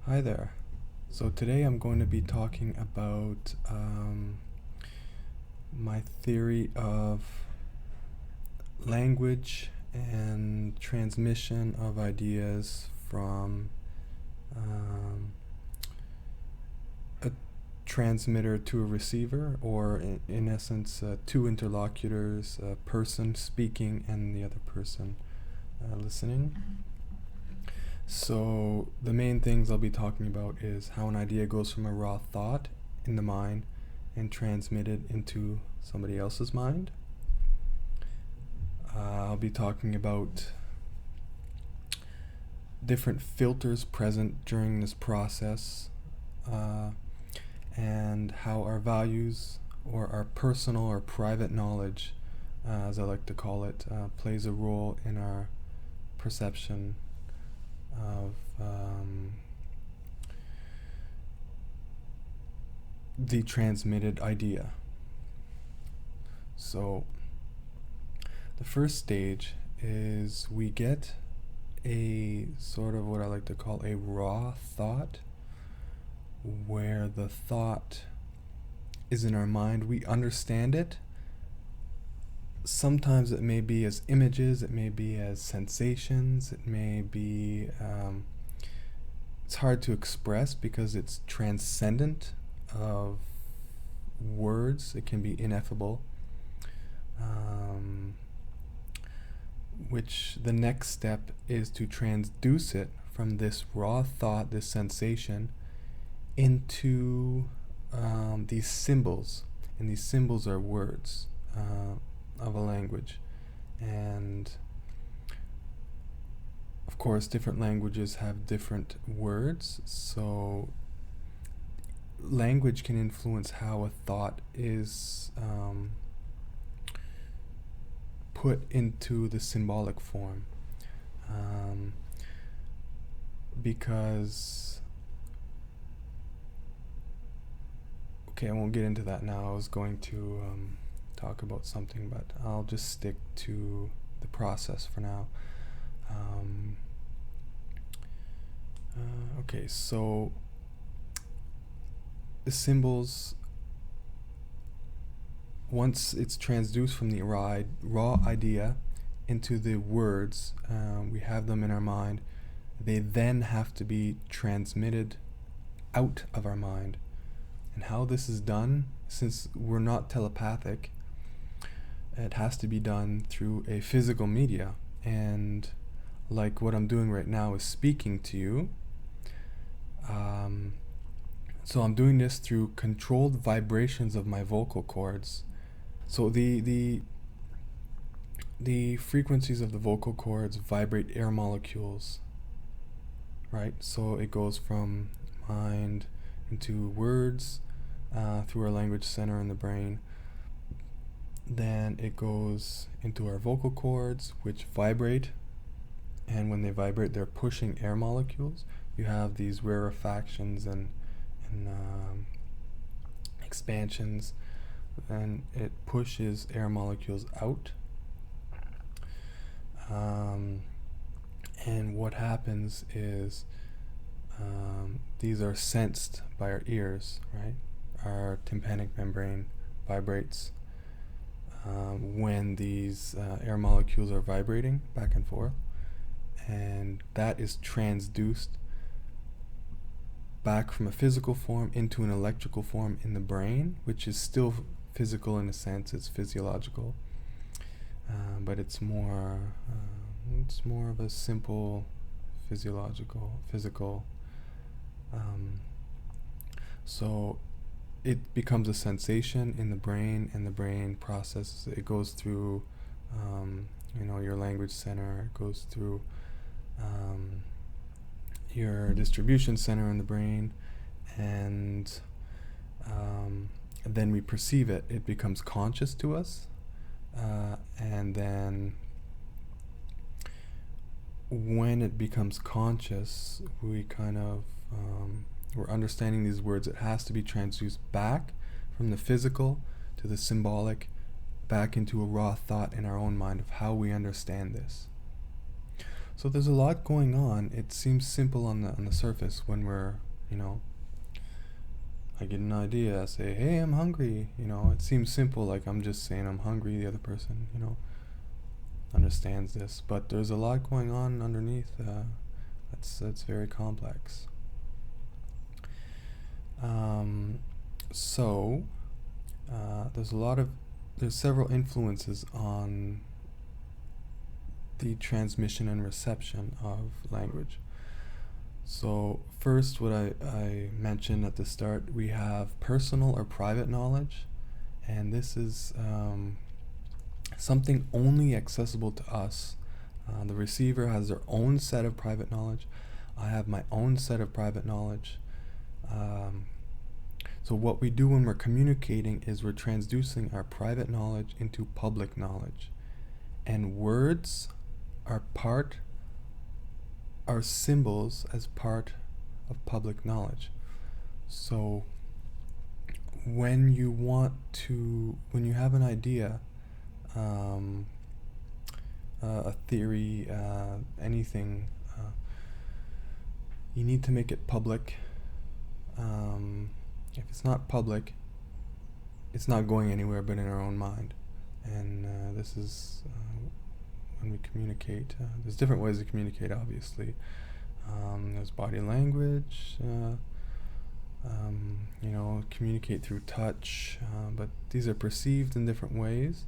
Hi there. So today I'm going to be talking about my theory of language and transmission of ideas from um, a transmitter to a receiver, or in essence, two interlocutors, a person speaking and the other person listening. So the main things I'll be talking about is how an idea goes from a raw thought in the mind and transmitted into somebody else's mind. I'll be talking about different filters present during this process, and how our values, or our personal or private knowledge, as I like to call it, plays a role in our perception of the transmitted idea. So the first stage is we get a sort of what I like to call a raw thought, where the thought is in our mind. We understand it. Sometimes it may be as images, it may be as sensations, it may be, it's hard to express because it's transcendent of words. It can be ineffable. Which the next step is to transduce it from this raw thought, this sensation, into these symbols. And these symbols are words of a language. And of course, different languages have different words, so language can influence how a thought is put into the symbolic form, because I won't get into that now. I was going to talk about something, but I'll just stick to the process for now. So the symbols, once it's transduced from the raw idea into the words, we have them in our mind. They then have to be transmitted out of our mind. And how this is done, since we're not telepathic, it has to be done through a physical media. And like what I'm doing right now is speaking to you. So I'm doing this through controlled vibrations of my vocal cords. So the frequencies of the vocal cords vibrate air molecules, right? So it goes from mind into words, through our language center in the brain. Then it goes into our vocal cords, which vibrate, and when they vibrate, they're pushing air molecules. You have these rarefactions and expansions, and it pushes air molecules out. And what happens is, these are sensed by our ears, right? Our tympanic membrane vibrates when these air molecules are vibrating back and forth, and that is transduced back from a physical form into an electrical form in the brain, which is still physical in a sense. It's physiological, but it's more of a simple physical. So it becomes a sensation in the brain, and the brain processes it. It goes through, your language center. It goes through your distribution center in the brain, and then we perceive it. It becomes conscious to us, and then when it becomes conscious, we kind of we're understanding these words. It has to be transduced back from the physical to the symbolic, back into a raw thought in our own mind of how we understand this. So there's a lot going on. It seems simple on the surface when we're, you know, I get an idea, I say, hey, I'm hungry. You know, it seems simple, like I'm just saying I'm hungry. The other person, you know, understands this, but there's a lot going on underneath. That's very complex. So there's several influences on the transmission and reception of language. So first, what I mentioned at the start, we have personal or private knowledge, and this is something only accessible to us. The receiver has their own set of private knowledge. I have my own set of private knowledge. So what we do when we're communicating is we're transducing our private knowledge into public knowledge. And words are symbols as part of public knowledge. So when you have an idea, a theory, anything, you need to make it public. If it's not public, it's not going anywhere but in our own mind. And this is when we communicate. There's different ways to communicate, obviously. There's body language, communicate through touch, but these are perceived in different ways.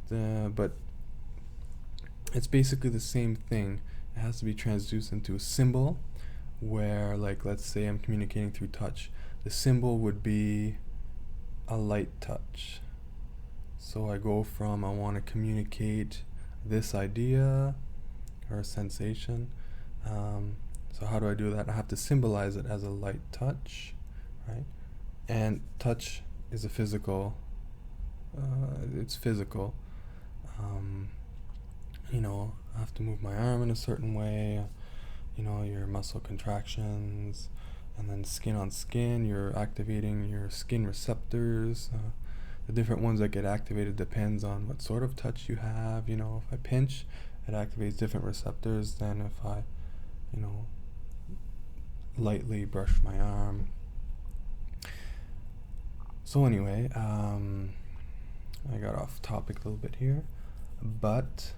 But it's basically the same thing. It has to be transduced into a symbol, where, like, let's say I'm communicating through touch. The symbol would be a light touch. So I go from, I want to communicate this idea or a sensation. So how do I do that? I have to symbolize it as a light touch, right? And touch is a physical, it's physical. I have to move my arm in a certain way, your muscle contractions, and then skin on skin, you're activating your skin receptors. The different ones that get activated depends on what sort of touch you have. If I pinch, it activates different receptors than if I, lightly brush my arm. So anyway, I got off topic a little bit here, but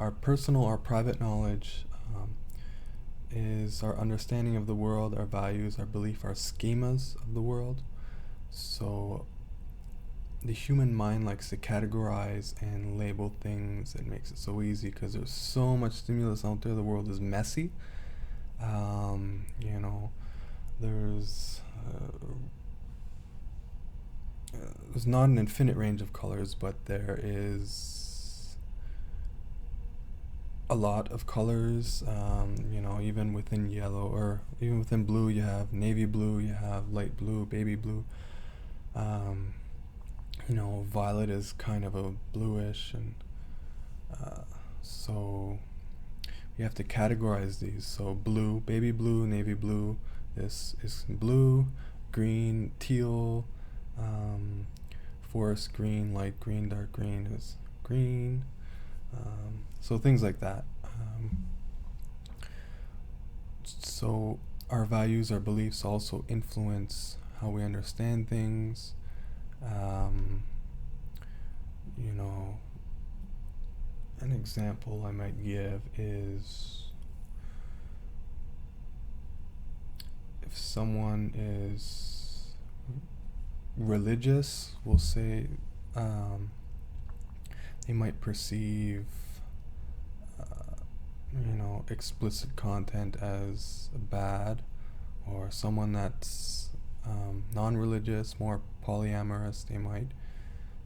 our personal or private knowledge is our understanding of the world, our values, our belief, our schemas of the world. So the human mind likes to categorize and label things. It makes it so easy because there's so much stimulus out there. The world is messy. There's not an infinite range of colors, but there is a lot of colors. Even within yellow, or even within blue, you have navy blue, you have light blue, baby blue. Violet is kind of a bluish, and so you have to categorize these. So blue, baby blue, navy blue, this is blue, green, teal, forest green, light green, dark green is green. So things like that. So our values, our beliefs also influence how we understand things. An example I might give is, if someone is religious, we'll say they might perceive explicit content as bad, or someone that's non-religious, more polyamorous, they might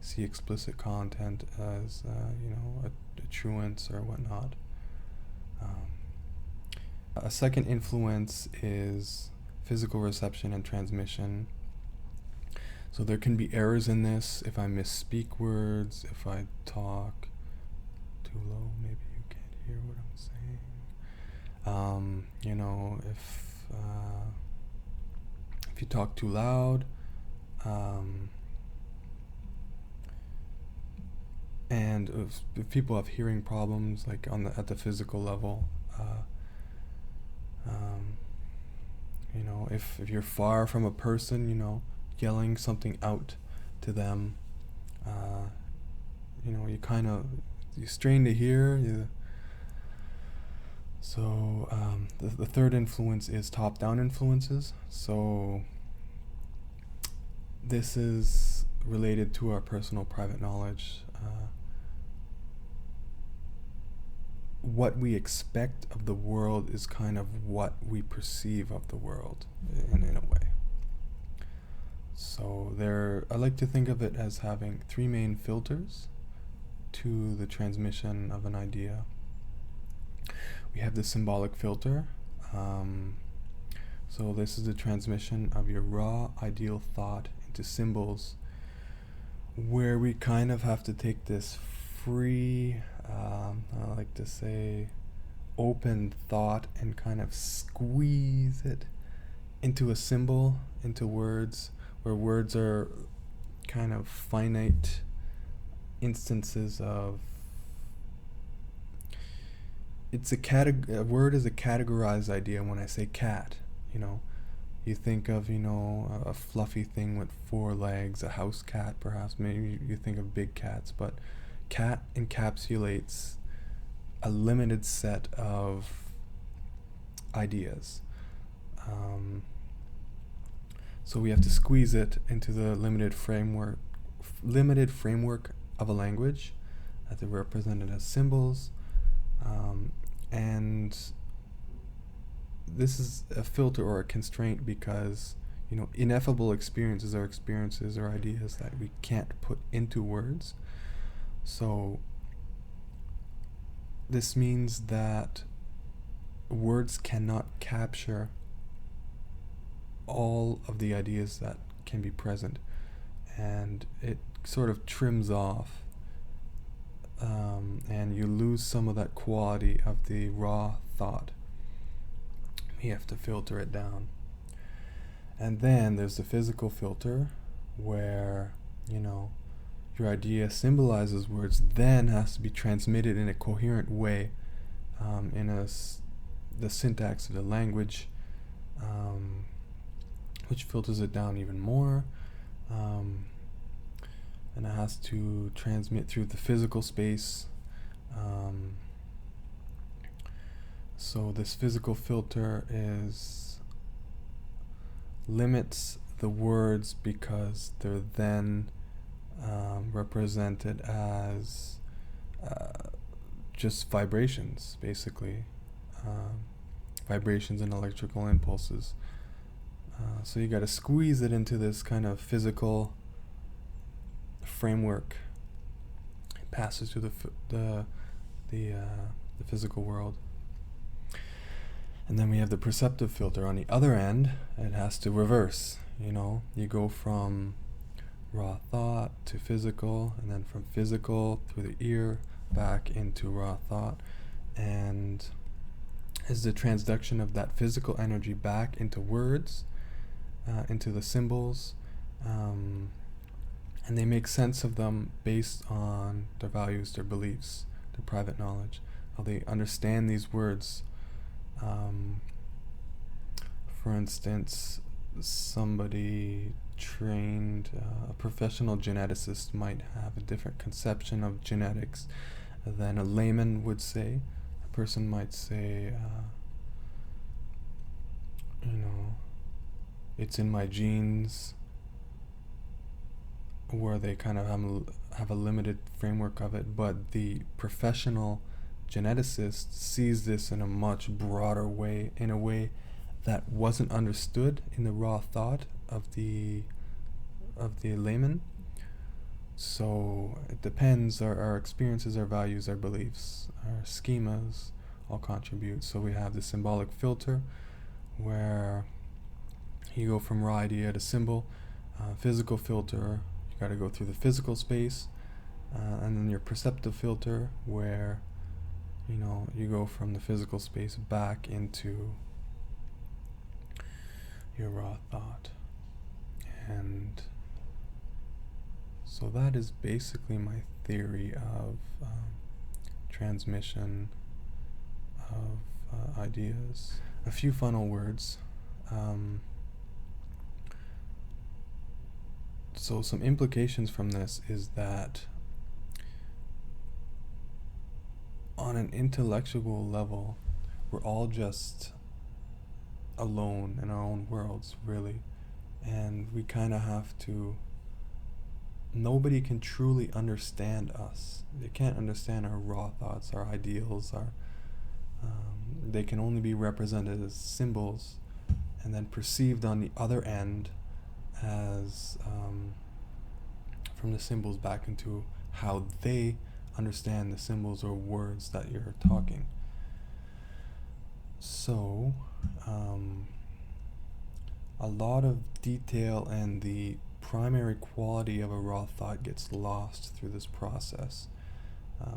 see explicit content as a truance or whatnot. A second influence is physical reception and transmission. So there can be errors in this. If I misspeak words, if I talk too low, maybe you can't hear what I'm saying. If you talk too loud, And if people have hearing problems, like at the physical level, um, if you're far from a person, yelling something out to them, you strain to hear. So the third influence is top-down influences. So this is related to our personal private knowledge. What we expect of the world is kind of what we perceive of the world in a way. So I like to think of it as having three main filters to the transmission of an idea. We have the symbolic filter. So this is the transmission of your raw ideal thought into symbols, where we kind of have to take this free, I like to say, open thought and kind of squeeze it into a symbol, into words, where words are kind of finite instances of. A word is a categorized idea. When I say cat, you think of, a fluffy thing with 4 legs, a house cat perhaps. Maybe you think of big cats, but cat encapsulates a limited set of ideas. So we have to squeeze it into the limited framework of a language, as they're represented as symbols. And this is a filter or a constraint because, ineffable experiences are ideas that we can't put into words. So this means that words cannot capture all of the ideas that can be present, and it sort of trims off, and you lose some of that quality of the raw thought. You have to filter it down. And then there's the physical filter, where your idea symbolizes words, then has to be transmitted in a coherent way, in the syntax of the language, which filters it down even more. And it has to transmit through the physical space. So this physical filter limits the words because they're then represented as just vibrations, basically. Vibrations and electrical impulses. So you got to squeeze it into this kind of physical framework. It passes through the physical world. And then we have the perceptive filter. On the other end, it has to reverse. You go from raw thought to physical, and then from physical through the ear back into raw thought, and is the transduction of that physical energy back into words, into the symbols, and they make sense of them based on their values, their beliefs, their private knowledge, how they understand these words. For instance, somebody trained, a professional geneticist might have a different conception of genetics than a layman would say. A person might say, it's in my genes, where they kind of have a limited framework of it, but the professional geneticist sees this in a much broader way, in a way that wasn't understood in the raw thought of the layman. So it depends. Our experiences, our values, our beliefs, our schemas all contribute. So we have the symbolic filter, where you go from raw idea to symbol. Physical filter, you got to go through the physical space, and then your perceptive filter, where you go from the physical space back into your raw thought. And so that is basically my theory of transmission of ideas. A few final words. So some implications from this is that on an intellectual level, we're all just alone in our own worlds, really. And we kind of have to, nobody can truly understand us. They can't understand our raw thoughts, our ideals, they can only be represented as symbols and then perceived on the other end as from the symbols back into how they understand the symbols or words that you're talking. So a lot of detail and the primary quality of a raw thought gets lost through this process.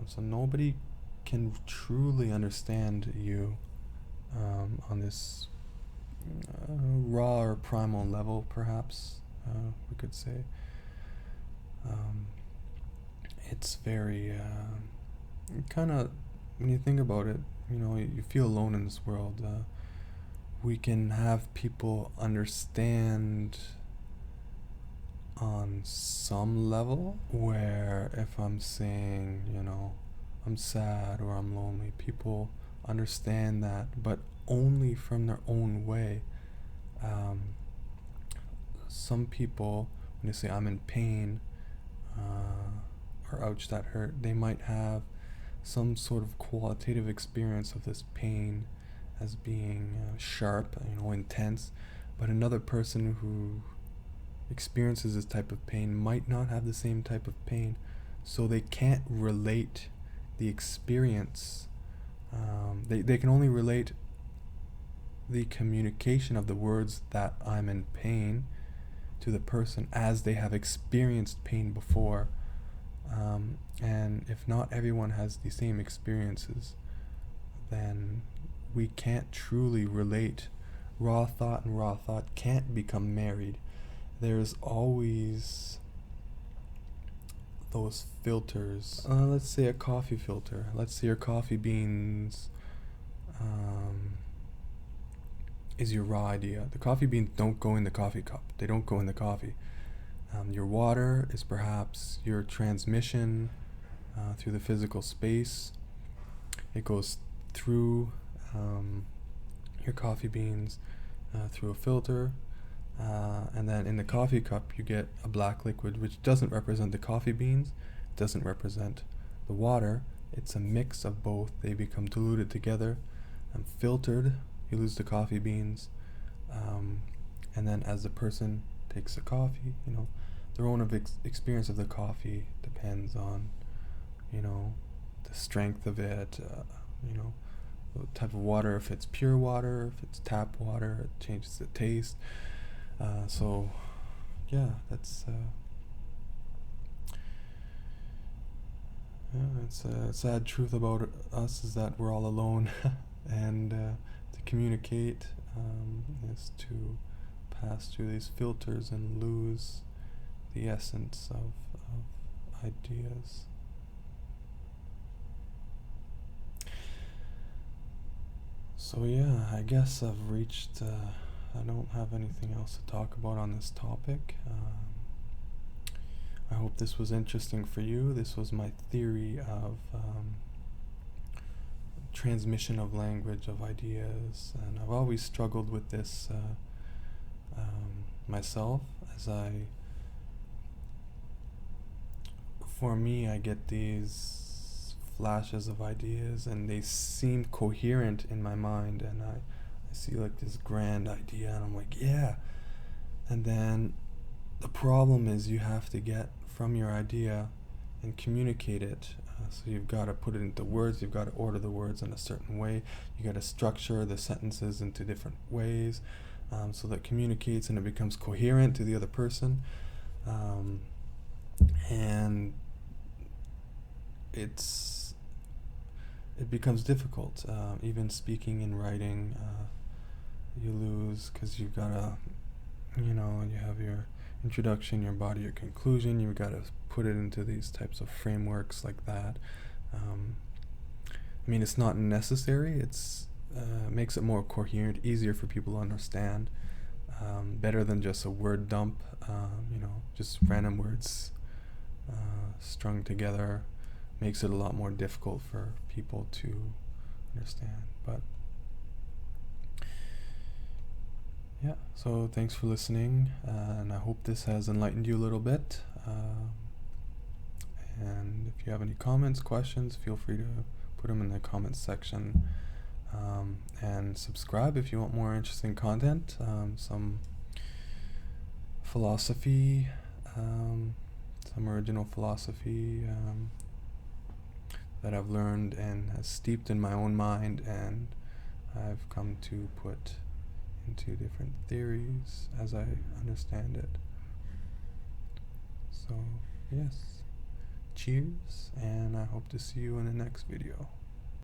So nobody can truly understand you on this raw or primal level, perhaps we could say. It's very kind of, when you think about it, you feel alone in this world. We can have people understand on some level, where if I'm saying, I'm sad or I'm lonely, people understand that, but only from their own way. Some people, when they say I'm in pain, or ouch, that hurt, they might have some sort of qualitative experience of this pain as being sharp, intense, but another person who experiences this type of pain might not have the same type of pain, so they can't relate the experience. They can only relate the communication of the words that I'm in pain to the person as they have experienced pain before. And if not everyone has the same experiences, then we can't truly relate. Raw thought and raw thought can't become married. There's always those filters. Let's say a coffee filter. Let's say your coffee beans is your raw idea. The coffee beans don't go in the coffee cup. They don't go in the coffee. Your water is perhaps your transmission through the physical space. It goes through your coffee beans through a filter, and then in the coffee cup you get a black liquid which doesn't represent the coffee beans, doesn't represent the water. It's a mix of both. They become diluted together and filtered. You lose the coffee beans, and then as the person takes the coffee, their own experience of the coffee depends on the strength of it, the type of water. If it's pure water, if it's tap water, it changes the taste. So yeah, that's it's a sad truth about us, is that we're all alone. And to communicate is to pass through these filters and lose the essence of ideas. So yeah, I guess I've reached, I don't have anything else to talk about on this topic. I hope this was interesting for you. This was my theory of transmission of language, of ideas, and I've always struggled with this myself, as for me, I get these flashes of ideas and they seem coherent in my mind, and I see like this grand idea and I'm like, yeah. And then the problem is you have to get from your idea and communicate it. So you've got to put it into words, you've got to order the words in a certain way, you got to structure the sentences into different ways, so that communicates and it becomes coherent to the other person. And it becomes difficult. Even speaking and writing, you lose, because you've got to, you have your introduction, your body, your conclusion. You've got to put it into these types of frameworks like that. I mean, it's not necessary. It's makes it more coherent, easier for people to understand. Better than just a word dump. Just random words strung together makes it a lot more difficult for people to understand. But yeah, so thanks for listening, and I hope this has enlightened you a little bit. And if you have any comments, questions, feel free to put them in the comments section. And subscribe if you want more interesting content, some philosophy, some original philosophy that I've learned and has steeped in my own mind, and I've come to put into different theories as I understand it. So yes, cheers, and I hope to see you in the next video.